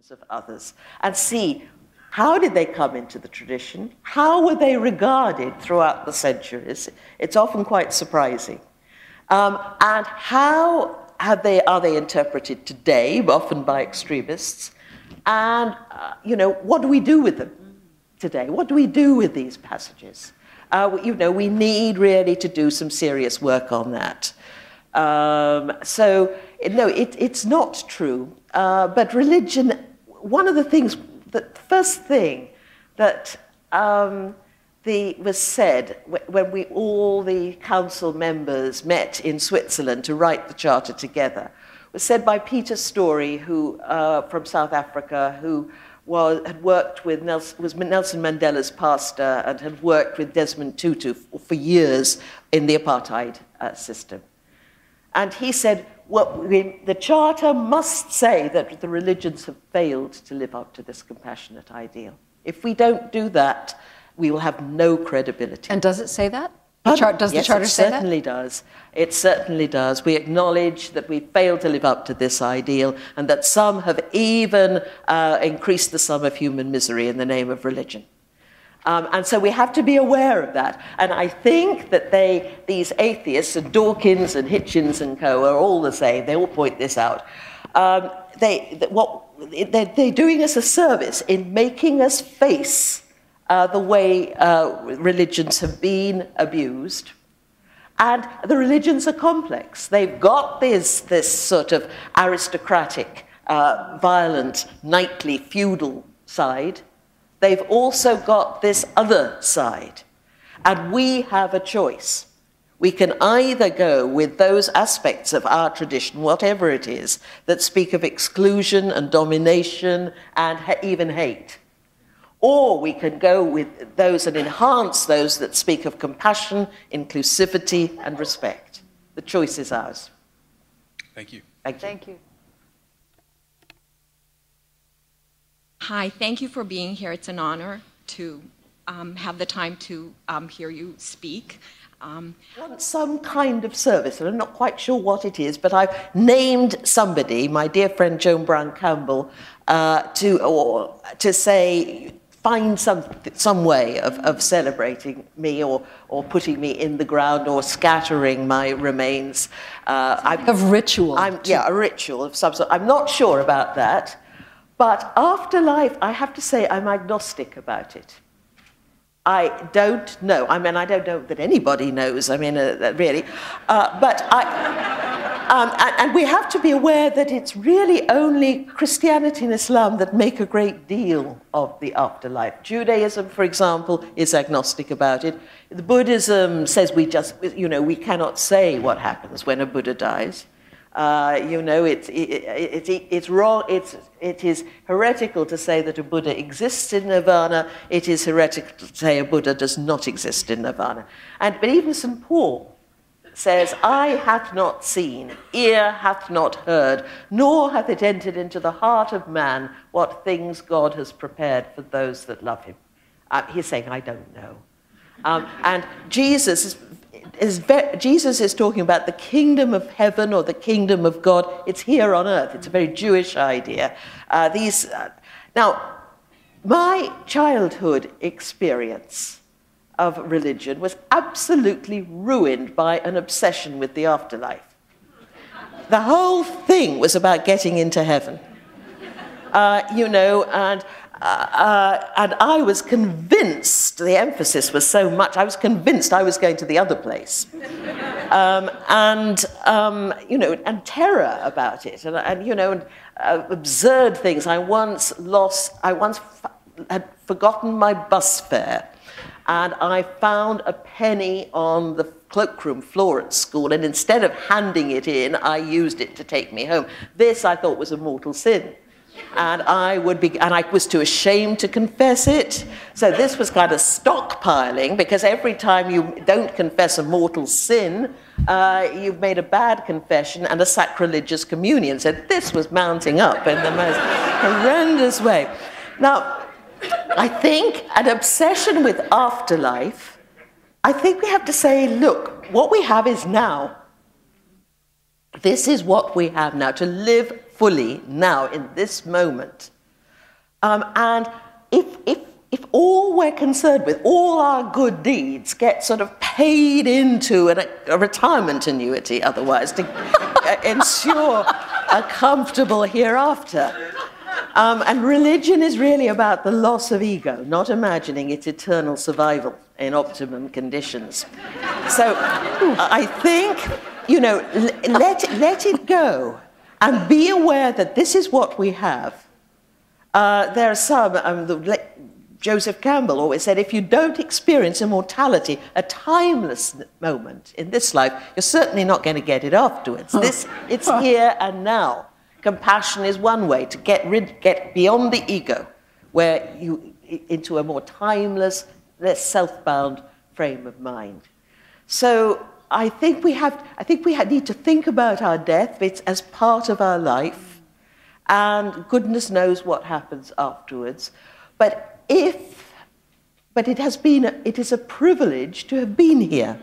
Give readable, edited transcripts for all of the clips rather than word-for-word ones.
of others and see how did they come into the tradition, how were they regarded throughout the centuries. It's often quite surprising. And how are they interpreted today, often by extremists, and what do we do with them today? What do we do with these passages? We need really to do some serious work on that. It's not true, but religion, one of the things, the first thing that was said when all the council members met in Switzerland to write the charter together, was said by Peter Story, who from South Africa, who had worked with was Nelson Mandela's pastor and had worked with Desmond Tutu for years in the apartheid system. And he said, well, the charter must say that the religions have failed to live up to this compassionate ideal. If we don't do that, we will have no credibility. And does it say that? Does the charter say that? Yes, it certainly does. It certainly does. We acknowledge that we failed to live up to this ideal and that some have even increased the sum of human misery in the name of religion. And so we have to be aware of that. And I think that these atheists, and Dawkins and Hitchens and co, are all the same. They all point this out. They're doing us a service in making us face the way religions have been abused. And the religions are complex. They've got this sort of aristocratic, violent, knightly, feudal side. They've also got this other side. And we have a choice. We can either go with those aspects of our tradition, whatever it is, that speak of exclusion and domination and even hate. Or we can go with those and enhance those that speak of compassion, inclusivity, and respect. The choice is ours. Thank you. Thank you. Hi, thank you for being here. It's an honor to have the time to hear you speak. Want some kind of service, and I'm not quite sure what it is, but I've named somebody, my dear friend Joan Brown Campbell, to say, find some way of celebrating me or putting me in the ground or scattering my remains. Of ritual. Yeah, a ritual of some sort. I'm not sure about that. But afterlife, I have to say, I'm agnostic about it. I don't know. I mean, I don't know that anybody knows. I mean, really. And we have to be aware that it's really only Christianity and Islam that make a great deal of the afterlife. Judaism, for example, is agnostic about it. The Buddhism says we cannot say what happens when a Buddha dies. It's wrong. It is heretical to say that a Buddha exists in nirvana. It is heretical to say a Buddha does not exist in nirvana. But even St. Paul says, "Eye hath not seen, ear hath not heard, nor hath it entered into the heart of man what things God has prepared for those that love him." He's saying, "I don't know," and Jesus is talking about the kingdom of heaven or the kingdom of God. It's here on earth. It's a very Jewish idea. Now, my childhood experience of religion was absolutely ruined by an obsession with the afterlife. The whole thing was about getting into heaven, and I was convinced, the emphasis was so much, I was convinced I was going to the other place. And terror about it, and absurd things. I once had forgotten my bus fare, and I found a penny on the cloakroom floor at school, and instead of handing it in, I used it to take me home. This I thought was a mortal sin. And I was too ashamed to confess it. So this was kind of stockpiling, because every time you don't confess a mortal sin, you've made a bad confession and a sacrilegious communion. So this was mounting up in the most horrendous way. Now, I think an obsession with afterlife, I think we have to say, look, what we have is now. This is what we have now, to live fully now in this moment. And if all we're concerned with, all our good deeds get sort of paid into a retirement annuity otherwise to ensure a comfortable hereafter. And religion is really about the loss of ego, not imagining its eternal survival in optimum conditions. So I think, let it go and be aware that this is what we have. There are some, Joseph Campbell always said, if you don't experience immortality, a timeless moment in this life, you're certainly not going to get it afterwards. It's here and now. Compassion is one way to get beyond the ego, where you into a more timeless, less self-bound frame of mind. So I think we need to think about our death. It's as part of our life, and goodness knows what happens afterwards. But it is a privilege to have been here,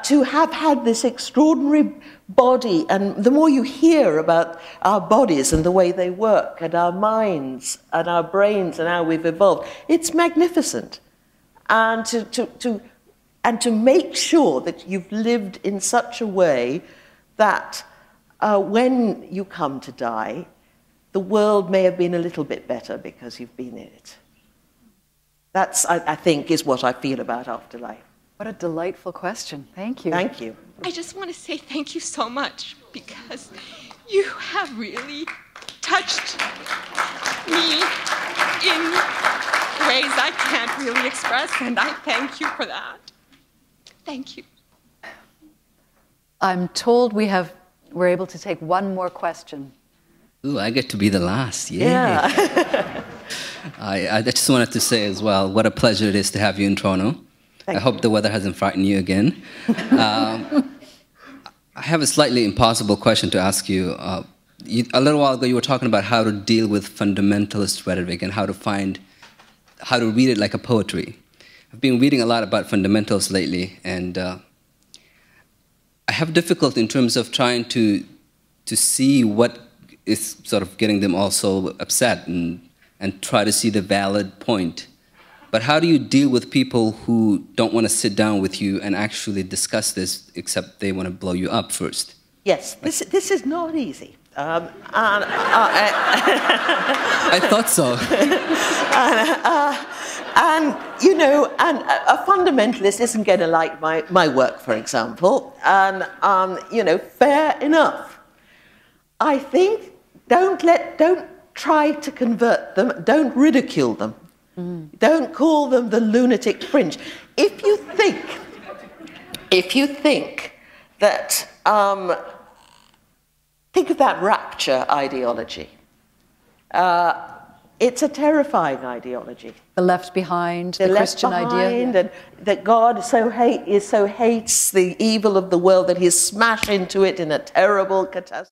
to have had this extraordinary body. And the more you hear about our bodies and the way they work, and our minds and our brains and how we've evolved, it's magnificent. And to make sure that you've lived in such a way that when you come to die, the world may have been a little bit better because you've been in it. That's, I think, is what I feel about afterlife. What a delightful question. Thank you. Thank you. I just want to say thank you so much, because you have really touched me in ways I can't really express, and I thank you for that. Thank you. I'm told we're able to take one more question. Ooh, I get to be the last. Yay. Yeah. I just wanted to say as well, what a pleasure it is to have you in Toronto. I hope the weather hasn't frightened you again. I have a slightly impossible question to ask you. A little while ago, you were talking about how to deal with fundamentalist rhetoric and how to read it like a poetry. I've been reading a lot about fundamentals lately, and I have difficulty in terms of trying to see what is sort of getting them all so upset and try to see the valid point. But how do you deal with people who don't want to sit down with you and actually discuss this, except they want to blow you up first? Yes, this is not easy. I thought so. And a fundamentalist isn't going to like my work, for example. And, fair enough. I think don't try to convert them, don't ridicule them. Don't call them the lunatic fringe. If you think that, think of that rapture ideology. It's a terrifying ideology. The left behind, the Christian idea. And that God so hates the evil of the world that he's smashed into it in a terrible catastrophe.